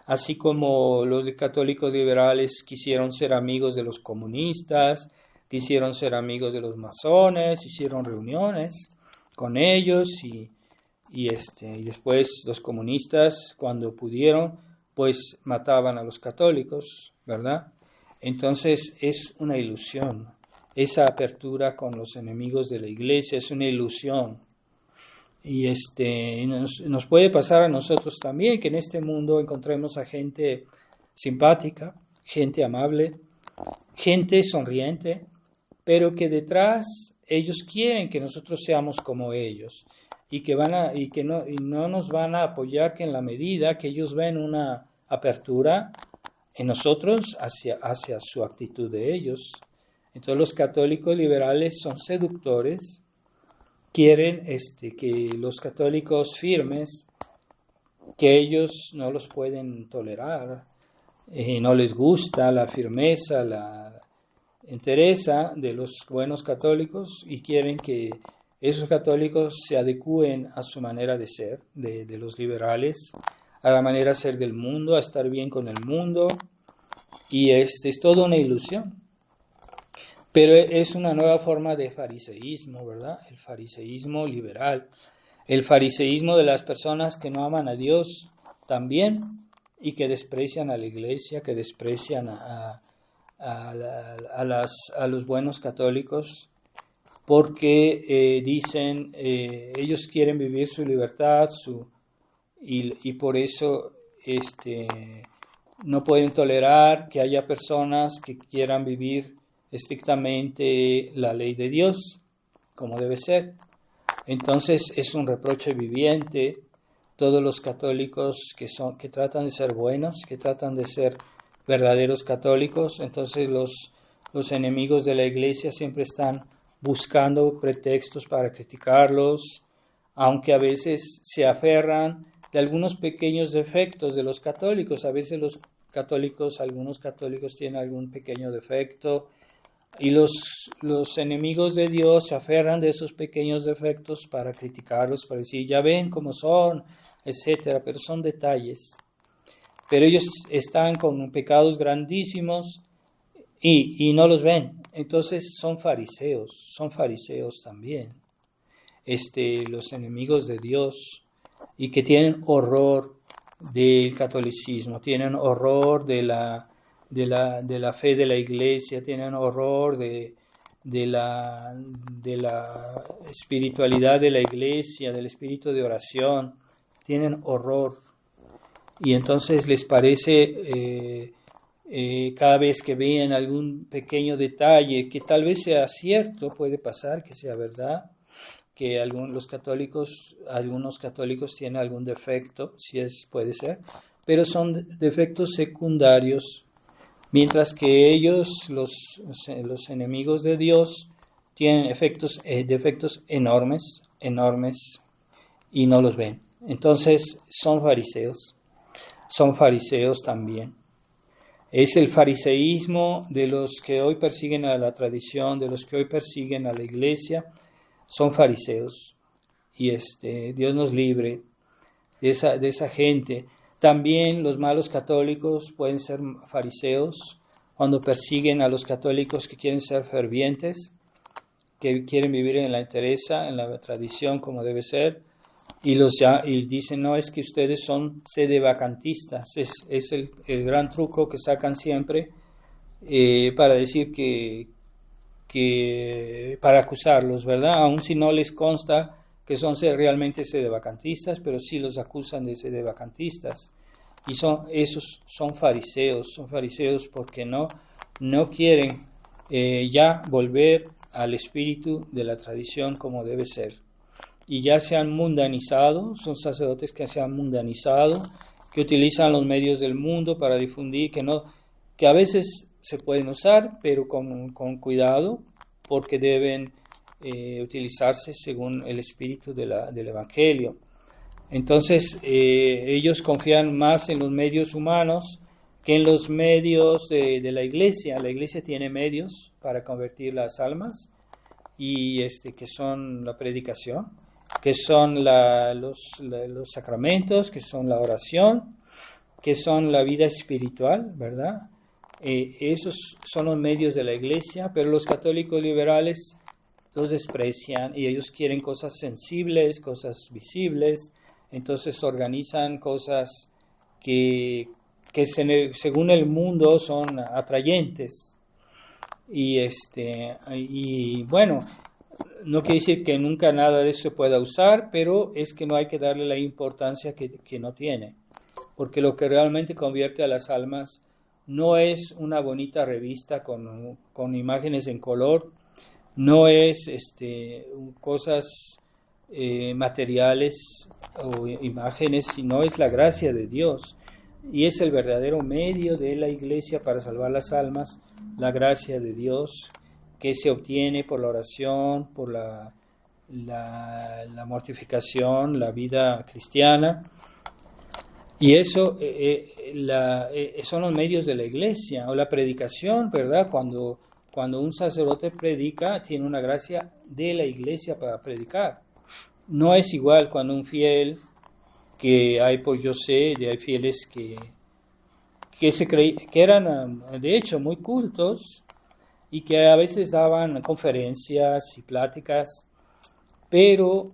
así como los católicos liberales quisieron ser amigos de los comunistas, quisieron ser amigos de los masones, hicieron reuniones con ellos y después los comunistas, cuando pudieron, pues mataban a los católicos, ¿verdad? Entonces es una ilusión. Esa apertura con los enemigos de la iglesia es una ilusión. Y nos puede pasar a nosotros también, que en este mundo encontremos a gente simpática, gente amable, gente sonriente, pero que detrás ellos quieren que nosotros seamos como ellos, y que no nos van a apoyar que en la medida que ellos ven una apertura en nosotros hacia su actitud de ellos. Entonces los católicos liberales son seductores, quieren que los católicos firmes, que ellos no los pueden tolerar, no les gusta la firmeza, la entereza de los buenos católicos, y quieren que esos católicos se adecúen a su manera de ser, de los liberales, a la manera de ser del mundo, a estar bien con el mundo, y es toda una ilusión. Pero es una nueva forma de fariseísmo, ¿verdad? El fariseísmo liberal, el fariseísmo de las personas que no aman a Dios también, y que desprecian a la iglesia, que desprecian a los buenos católicos, porque dicen, ellos quieren vivir su libertad, y por eso no pueden tolerar que haya personas que quieran vivir estrictamente la ley de Dios, como debe ser. Entonces es un reproche viviente. Todos los católicos que tratan de ser buenos, que tratan de ser verdaderos católicos, entonces los enemigos de la iglesia siempre están buscando pretextos para criticarlos, aunque a veces se aferran de algunos pequeños defectos de los católicos. A veces algunos católicos tienen algún pequeño defecto, y los enemigos de Dios se aferran de esos pequeños defectos para criticarlos, para decir, ya ven cómo son, etcétera. Pero son detalles. Pero ellos están con pecados grandísimos y no los ven. Entonces son fariseos también. Los enemigos de Dios, y que tienen horror del catolicismo, tienen horror de la fe de la iglesia, tienen horror de la espiritualidad de la iglesia, del espíritu de oración, tienen horror. Y entonces les parece, cada vez que vean algún pequeño detalle, que tal vez sea cierto, puede pasar que sea verdad, que algunos católicos tienen algún defecto, puede ser, pero son defectos secundarios, mientras que ellos, los enemigos de Dios, tienen defectos enormes, y no los ven. Entonces son fariseos también. Es el fariseísmo de los que hoy persiguen a la tradición, de los que hoy persiguen a la iglesia, son fariseos. Y Dios nos libre de esa gente. También los malos católicos pueden ser fariseos cuando persiguen a los católicos que quieren ser fervientes, que quieren vivir en la entereza, en la tradición como debe ser, y dicen, no, es que ustedes son sedevacantistas. Es el gran truco que sacan siempre para decir que para acusarlos, ¿verdad? Aun si no les consta que son realmente sedevacantistas, pero sí los acusan de sedevacantistas. Y esos son fariseos porque no quieren ya volver al espíritu de la tradición como debe ser. Y ya se han mundanizado, son sacerdotes que se han mundanizado, que utilizan los medios del mundo para difundir, que a veces se pueden usar, pero con cuidado, porque deben utilizarse según el espíritu del Evangelio. Entonces, ellos confían más en los medios humanos que en los medios de la iglesia. La iglesia tiene medios para convertir las almas, y que son la predicación, que son los sacramentos, que son la oración, que son la vida espiritual, ¿verdad? Esos son los medios de la iglesia, pero los católicos liberales los desprecian y ellos quieren cosas sensibles, cosas visibles. Entonces organizan cosas que según el mundo son atrayentes. Y bueno, no quiere decir que nunca nada de eso se pueda usar, pero es que no hay que darle la importancia que no tiene. Porque lo que realmente convierte a las almas no es una bonita revista con imágenes en color, no es cosas materiales o imágenes, sino es la gracia de Dios. Y es el verdadero medio de la iglesia para salvar las almas, la gracia de Dios, que se obtiene por la oración, por la mortificación, la vida cristiana. Y eso son los medios de la iglesia, o la predicación, ¿verdad? Cuando un sacerdote predica, tiene una gracia de la iglesia para predicar. No es igual cuando un fiel, que hay, pues yo sé, hay fieles que eran de hecho muy cultos y que a veces daban conferencias y pláticas, pero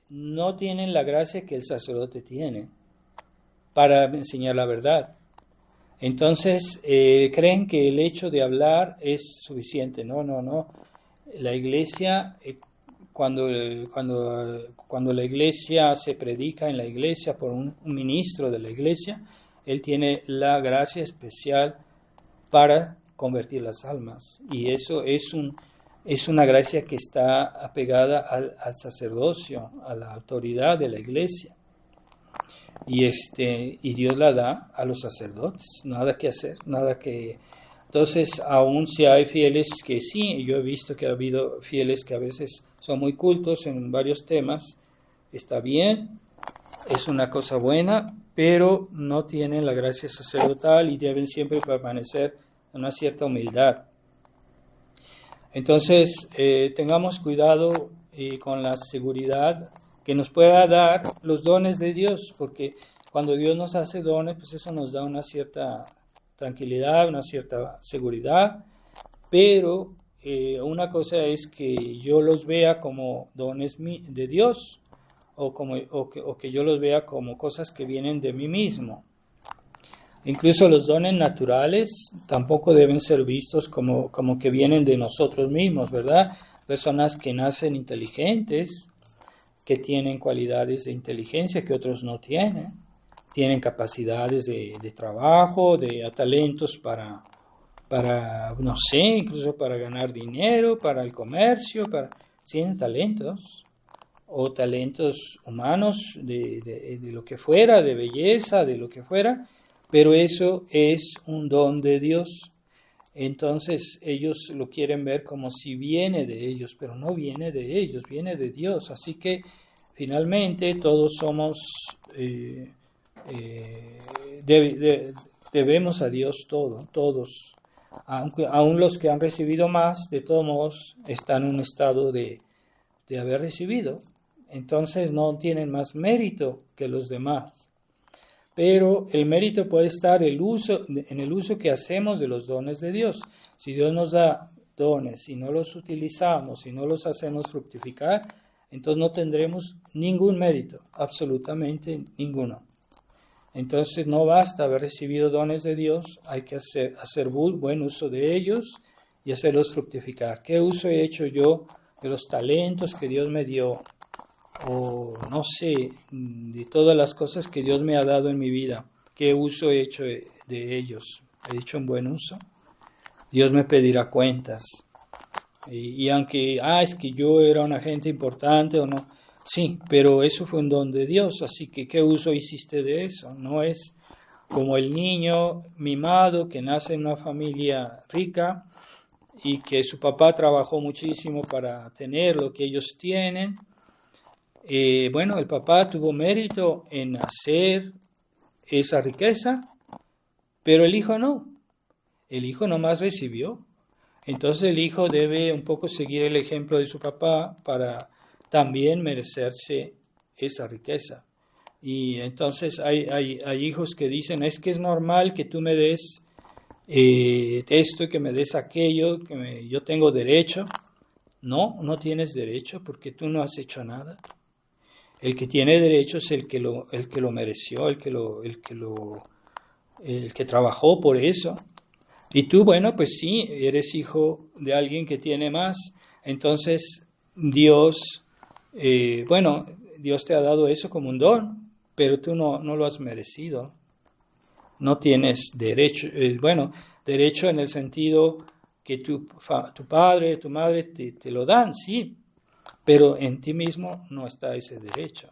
no tienen la gracia que el sacerdote tiene para enseñar la verdad. Entonces creen que el hecho de hablar es suficiente. No. La iglesia, cuando la iglesia se predica en la iglesia por un ministro de la iglesia, él tiene la gracia especial para convertir las almas. Y eso es una gracia que está apegada al sacerdocio, a la autoridad de la iglesia. Y Dios la da a los sacerdotes, nada que hacer, Entonces, aun si hay fieles que sí, yo he visto que ha habido fieles que a veces son muy cultos en varios temas, está bien, es una cosa buena, pero no tienen la gracia sacerdotal y deben siempre permanecer en una cierta humildad. Entonces, tengamos cuidado con la seguridad que nos pueda dar los dones de Dios, porque cuando Dios nos hace dones, pues eso nos da una cierta tranquilidad, una cierta seguridad, pero una cosa es que yo los vea como dones de Dios, o que yo los vea como cosas que vienen de mí mismo. Incluso los dones naturales tampoco deben ser vistos como que vienen de nosotros mismos, ¿verdad? Personas que nacen inteligentes, que tienen cualidades de inteligencia que otros no tienen capacidades de trabajo, de talentos para, no sé, incluso para ganar dinero, para el comercio, tienen talentos, o talentos humanos de lo que fuera, de belleza, de lo que fuera, pero eso es un don de Dios. Entonces ellos lo quieren ver como si viene de ellos, pero no viene de ellos, viene de Dios. Así que finalmente todos somos debemos a Dios todo, todos. Aún los que han recibido más, de todos modos, están en un estado de haber recibido. Entonces no tienen más mérito que los demás. Pero el mérito puede estar en el uso que hacemos de los dones de Dios. Si Dios nos da dones y no los utilizamos y no los hacemos fructificar, entonces no tendremos ningún mérito, absolutamente ninguno. Entonces no basta haber recibido dones de Dios, hay que hacer buen uso de ellos y hacerlos fructificar. ¿Qué uso he hecho yo de los talentos que Dios me dio? O no sé, de todas las cosas que Dios me ha dado en mi vida. ¿Qué uso he hecho de ellos? ¿He hecho un buen uso? Dios me pedirá cuentas. Y aunque, es que yo era una gente importante o no, sí, pero eso fue un don de Dios, así que ¿qué uso hiciste de eso? No es como el niño mimado que nace en una familia rica y que su papá trabajó muchísimo para tener lo que ellos tienen. Bueno, el papá tuvo mérito en hacer esa riqueza, pero el hijo no. El hijo nomás recibió. Entonces el hijo debe un poco seguir el ejemplo de su papá para también merecerse esa riqueza. Y entonces hay hijos que dicen, es que es normal que tú me des esto y que me des aquello, yo tengo derecho. No, no tienes derecho porque tú no has hecho nada. El que tiene derecho es el que lo mereció, el que trabajó por eso. Y tú, bueno, pues sí, eres hijo de alguien que tiene más. Entonces Dios te ha dado eso como un don, pero tú no lo has merecido. No tienes derecho. Derecho en el sentido que tu padre, tu madre te lo dan, sí, pero en ti mismo no está ese derecho.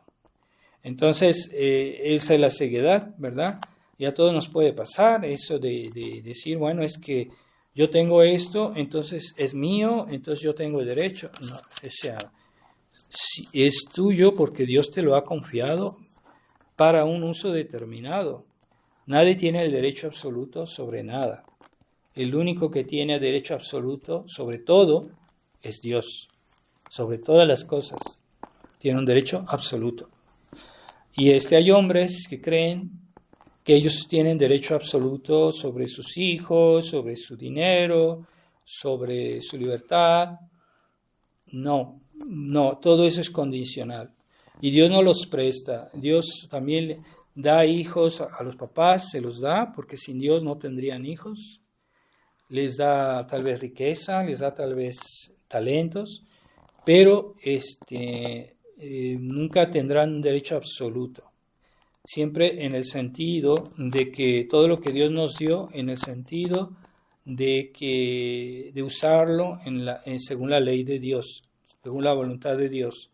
Entonces, esa es la ceguedad, ¿verdad? Y a todos nos puede pasar eso de decir, bueno, es que yo tengo esto, entonces es mío, entonces yo tengo el derecho. No, o sea, es tuyo porque Dios te lo ha confiado para un uso determinado. Nadie tiene el derecho absoluto sobre nada. El único que tiene derecho absoluto sobre todo es Dios. Sobre todas las cosas tiene un derecho absoluto. Y hay hombres que creen que ellos tienen derecho absoluto sobre sus hijos, sobre su dinero, sobre su libertad. No, todo eso es condicional. Y Dios no los presta. Dios también da hijos a los papás, se los da, porque sin Dios no tendrían hijos. Les da tal vez riqueza, les da tal vez talentos, pero nunca tendrán un derecho absoluto. Siempre en el sentido de que todo lo que Dios nos dio, en el sentido de usarlo según la ley de Dios, según la voluntad de Dios.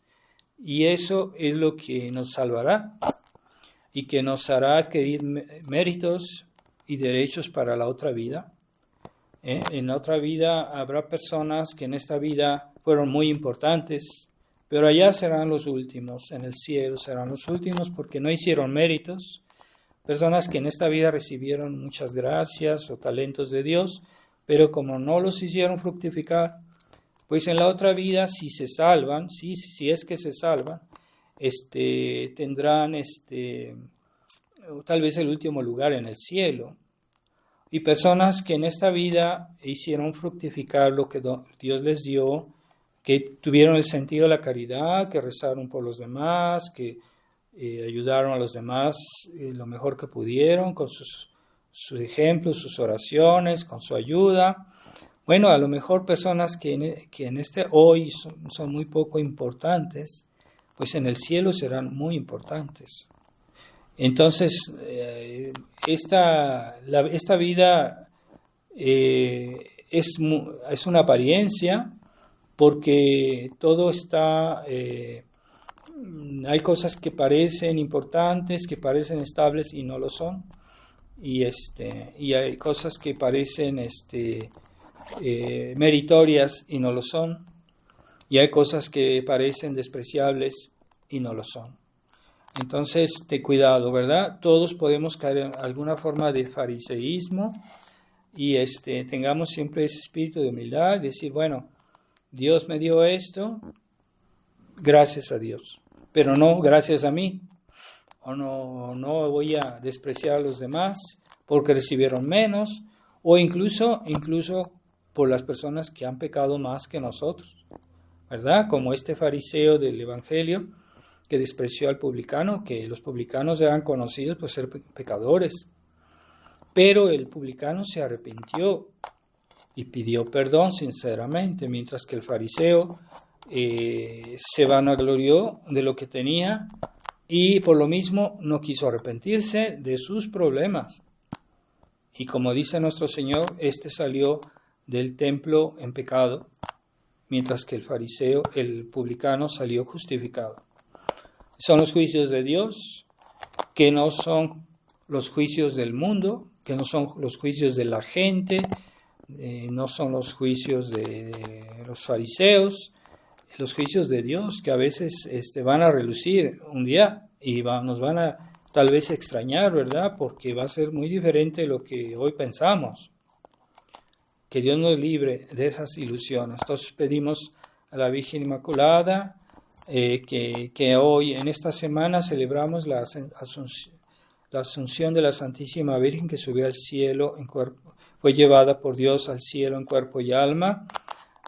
Y eso es lo que nos salvará y que nos hará adquirir méritos y derechos para la otra vida. En la otra vida habrá personas que en esta vida fueron muy importantes, pero allá serán los últimos, en el cielo serán los últimos porque no hicieron méritos. Personas que en esta vida recibieron muchas gracias o talentos de Dios, pero como no los hicieron fructificar, pues en la otra vida si se salvan, si es que se salvan, tendrán tal vez el último lugar en el cielo. Y personas que en esta vida hicieron fructificar lo que Dios les dio, que tuvieron el sentido de la caridad, que rezaron por los demás, que ayudaron a los demás lo mejor que pudieron, con sus ejemplos, sus oraciones, con su ayuda. Bueno, a lo mejor personas que en hoy son muy poco importantes, pues en el cielo serán muy importantes. Entonces, esta vida es una apariencia porque todo está, hay cosas que parecen importantes, que parecen estables y no lo son, y hay cosas que parecen meritorias y no lo son, y hay cosas que parecen despreciables y no lo son. Entonces, de cuidado, ¿verdad? Todos podemos caer en alguna forma de fariseísmo y tengamos siempre ese espíritu de humildad, decir, bueno, Dios me dio esto, gracias a Dios, pero no gracias a mí. O no voy a despreciar a los demás porque recibieron menos, o incluso por las personas que han pecado más que nosotros, ¿verdad? Como este fariseo del Evangelio que despreció al publicano, que los publicanos eran conocidos por ser pecadores, pero el publicano se arrepintió y pidió perdón sinceramente, mientras que el fariseo se vanaglorió de lo que tenía y por lo mismo no quiso arrepentirse de sus problemas. Y como dice nuestro Señor, salió del templo en pecado, mientras que el publicano salió justificado. Son los juicios de Dios, que no son los juicios del mundo, que no son los juicios de la gente, no son los juicios de los fariseos, los juicios de Dios que a veces van a relucir un día y nos van a tal vez extrañar, ¿verdad? Porque va a ser muy diferente de lo que hoy pensamos. Que Dios nos libre de esas ilusiones. Entonces pedimos a la Virgen Inmaculada que hoy, en esta semana, celebramos la Asunción de la Santísima Virgen que subió al cielo, fue llevada por Dios al cielo en cuerpo y alma,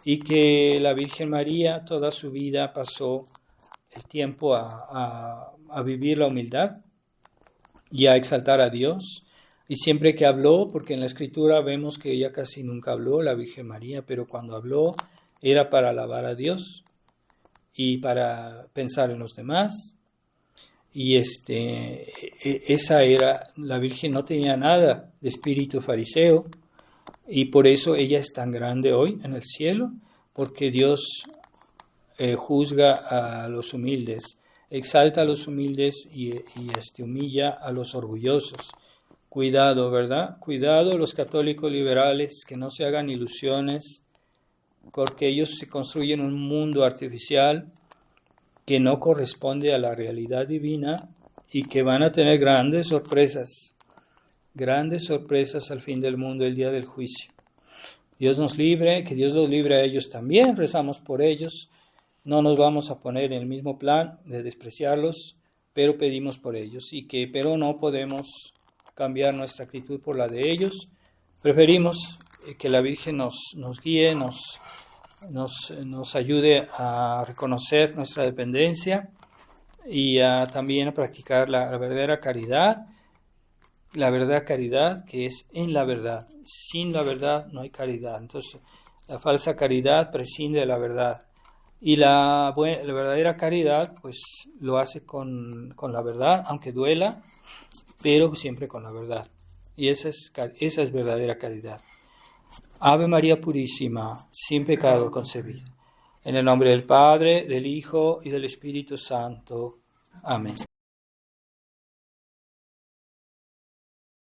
y que la Virgen María toda su vida pasó el tiempo a vivir la humildad y a exaltar a Dios. Y siempre que habló, porque en la Escritura vemos que ella casi nunca habló, la Virgen María, pero cuando habló era para alabar a Dios y para pensar en los demás. Y esa era, la Virgen no tenía nada de espíritu fariseo, y por eso ella es tan grande hoy en el cielo, porque Dios juzga a los humildes, exalta a los humildes y humilla a los orgullosos. Cuidado, ¿verdad? Cuidado los católicos liberales, que no se hagan ilusiones, porque ellos se construyen un mundo artificial que no corresponde a la realidad divina y que van a tener grandes sorpresas al fin del mundo, el día del juicio. Dios nos libre, que Dios los libre a ellos también, rezamos por ellos, no nos vamos a poner en el mismo plan de despreciarlos, pero pedimos por ellos, pero no podemos cambiar nuestra actitud por la de ellos. Preferimos que la Virgen nos guíe, nos ayude a reconocer nuestra dependencia y también a practicar la verdadera caridad. La verdadera caridad que es en la verdad. Sin la verdad no hay caridad. Entonces, la falsa caridad prescinde de la verdad. Y la verdadera caridad, pues, lo hace con la verdad, aunque duela, pero siempre con la verdad. Y esa es verdadera caridad. Ave María Purísima, sin pecado concebida. En el nombre del Padre, del Hijo y del Espíritu Santo. Amén.